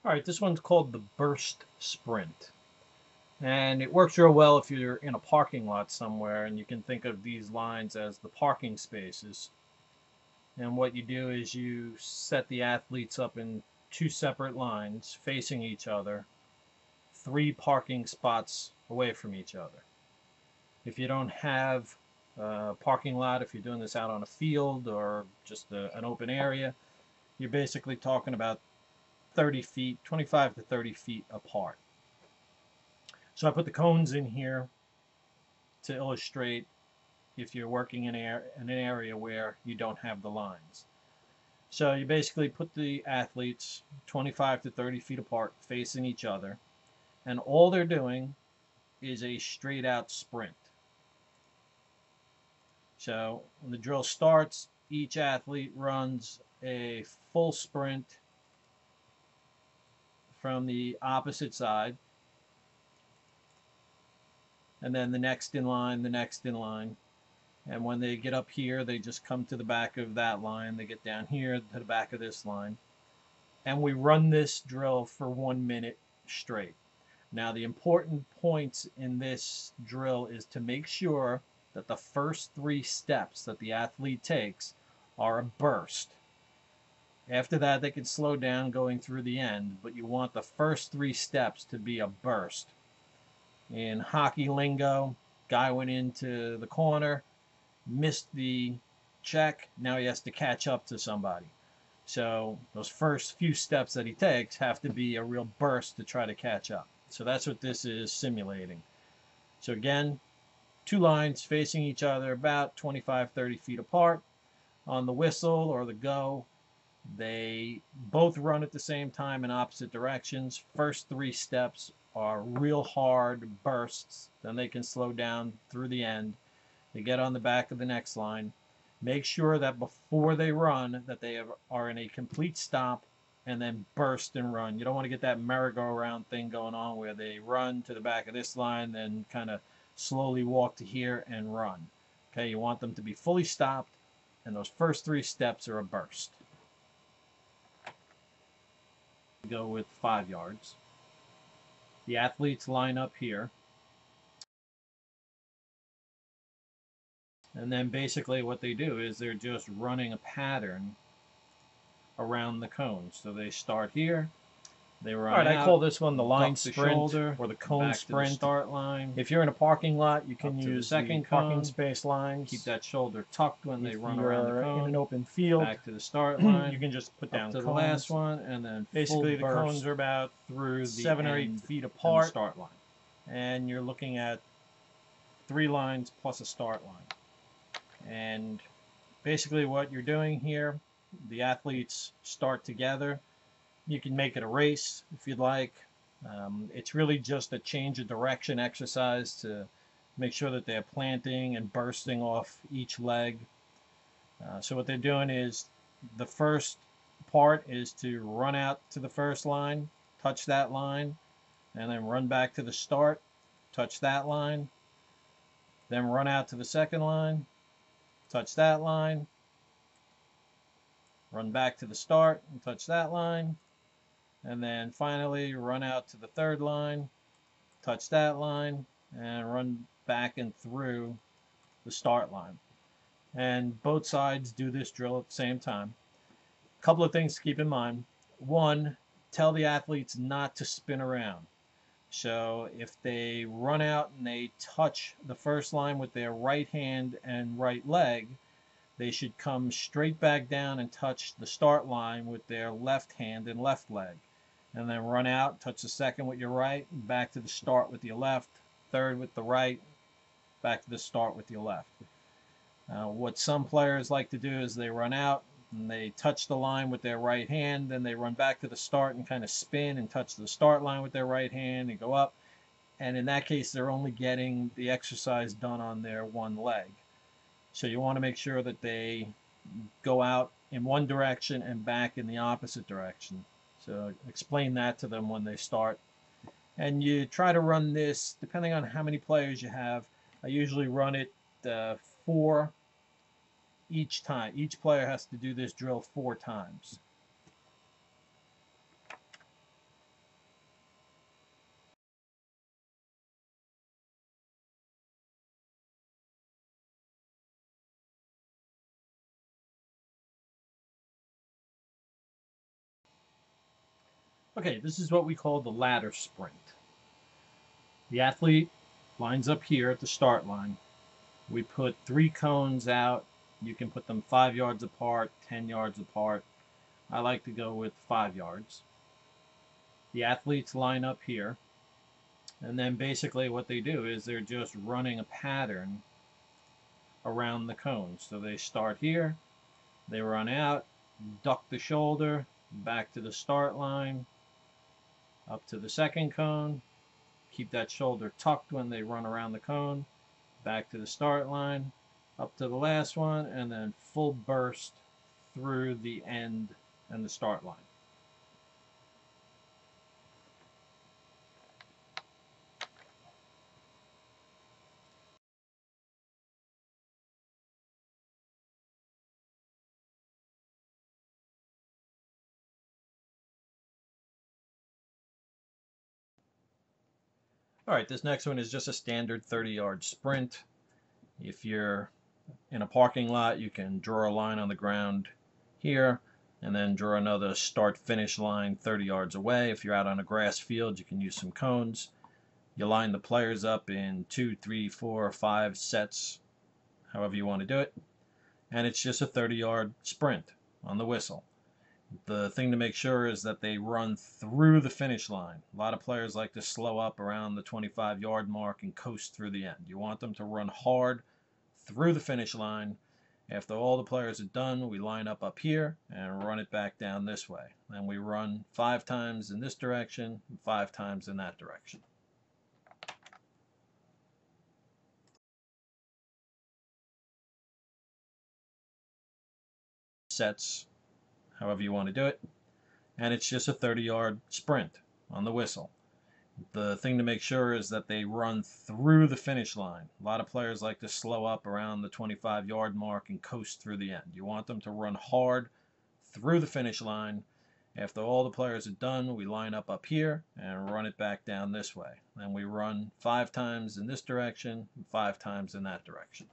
All right, this one's called the burst sprint. And it works real well if you're in a parking lot somewhere and you can think of these lines as the parking spaces. And what you do is you set the athletes up in two separate lines facing each other, 3 parking spots away from each other. If you don't have a parking lot, if you're doing this out on a field or just an open area, you're basically talking about 30 feet, 25 to 30 feet apart. So I put the cones in here to illustrate if you're working in an area where you don't have the lines. So you basically put the athletes 25 to 30 feet apart facing each other, and all they're doing is a straight out sprint. So when the drill starts, each athlete runs a full sprint from the opposite side, and then the next in line, the next in line. And when they get up here, they just come to the back of that line. They get down here to the back of this line. And we run this drill for 1 minute straight. Now, the important points in this drill is to make sure that the first 3 steps that the athlete takes are a burst. After that, they can slow down going through the end, but you want the first 3 steps to be a burst. In hockey lingo, guy went into the corner, missed the check, now he has to catch up to somebody. So those first few steps that he takes have to be a real burst to try to catch up. So that's what this is simulating. So again, 2 lines facing each other about 25, 30 feet apart. On the whistle or the go, they both run at the same time in opposite directions. First 3 steps are real hard bursts. Then they can slow down through the end. They get on the back of the next line. Make sure that before they run that they are in a complete stop and then burst and run. You don't want to get that merry-go-round thing going on where they run to the back of this line, then kind of slowly walk to here and run. Okay, you want them to be fully stopped, and those first 3 steps are a burst. Go with 5 yards. The athletes line up here. And then basically what they do is they're just running a pattern around the cone. So they start here, they run out. All right, I call this one the line sprint or the cone sprint. Start line. If you're in a parking lot, you can use the second parking space lines. Keep that shoulder tucked when they run around the cone. In an open field, back to the start line. You can just put down to the last one, and then basically the cones are about through 7 or 8 feet apart. Start line, and you're looking at 3 lines plus a start line. And basically what you're doing here, the athletes start together. You can make it a race if you'd like. It's really just a change of direction exercise to make sure that they're planting and bursting off each leg. So what they're doing is the first part is to run out to the first line, touch that line, and then run back to the start, touch that line, then run out to the second line, touch that line, run back to the start and touch that line, and then finally run out to the third line, touch that line, and run back and through the start line. And both sides do this drill at the same time. A couple of things to keep in mind. One, tell the athletes not to spin around. So if they run out and they touch the first line with their right hand and right leg, they should come straight back down and touch the start line with their left hand and left leg. And then run out, touch the second with your right, back to the start with your left, third with the right, back to the start with your left. What some players like to do is they run out and they touch the line with their right hand, then they run back to the start and kind of spin and touch the start line with their right hand and go up. And in that case, they're only getting the exercise done on their one leg. So you want to make sure that they go out in one direction and back in the opposite direction. So explain that to them when they start. And you try to run this, depending on how many players you have. I usually run it 4 each time. Each player has to do this drill 4 times. Okay, this is what we call the ladder sprint. The athlete lines up here at the start line. We put 3 cones out. You can put them 5 yards apart, 10 yards apart. I like to go with 5 yards. The athletes line up here. And then basically what they do is they're just running a pattern around the cones. So they start here, they run out, duck the shoulder, back to the start line, up to the second cone, keep that shoulder tucked when they run around the cone, back to the start line, up to the last one, and then full burst through the end and the start line. All right, this next one is just a standard 30-yard sprint. If you're in a parking lot, you can draw a line on the ground here and then draw another start-finish line 30 yards away. If you're out on a grass field, you can use some cones. You line the players up in 2, 3, 4, 5 sets, however you want to do it. And it's just a 30-yard sprint on the whistle. The thing to make sure is that they run through the finish line. A lot of players like to slow up around the 25-yard mark and coast through the end. You want them to run hard through the finish line. After all the players are done, we line up here and run it back down this way. Then we run 5 times in this direction and 5 times in that direction. Sets, however you want to do it. And it's just a 30-yard sprint on the whistle. The thing to make sure is that they run through the finish line. A lot of players like to slow up around the 25-yard mark and coast through the end. You want them to run hard through the finish line. After all the players are done, we line up here and run it back down this way. Then we run 5 times in this direction and 5 times in that direction.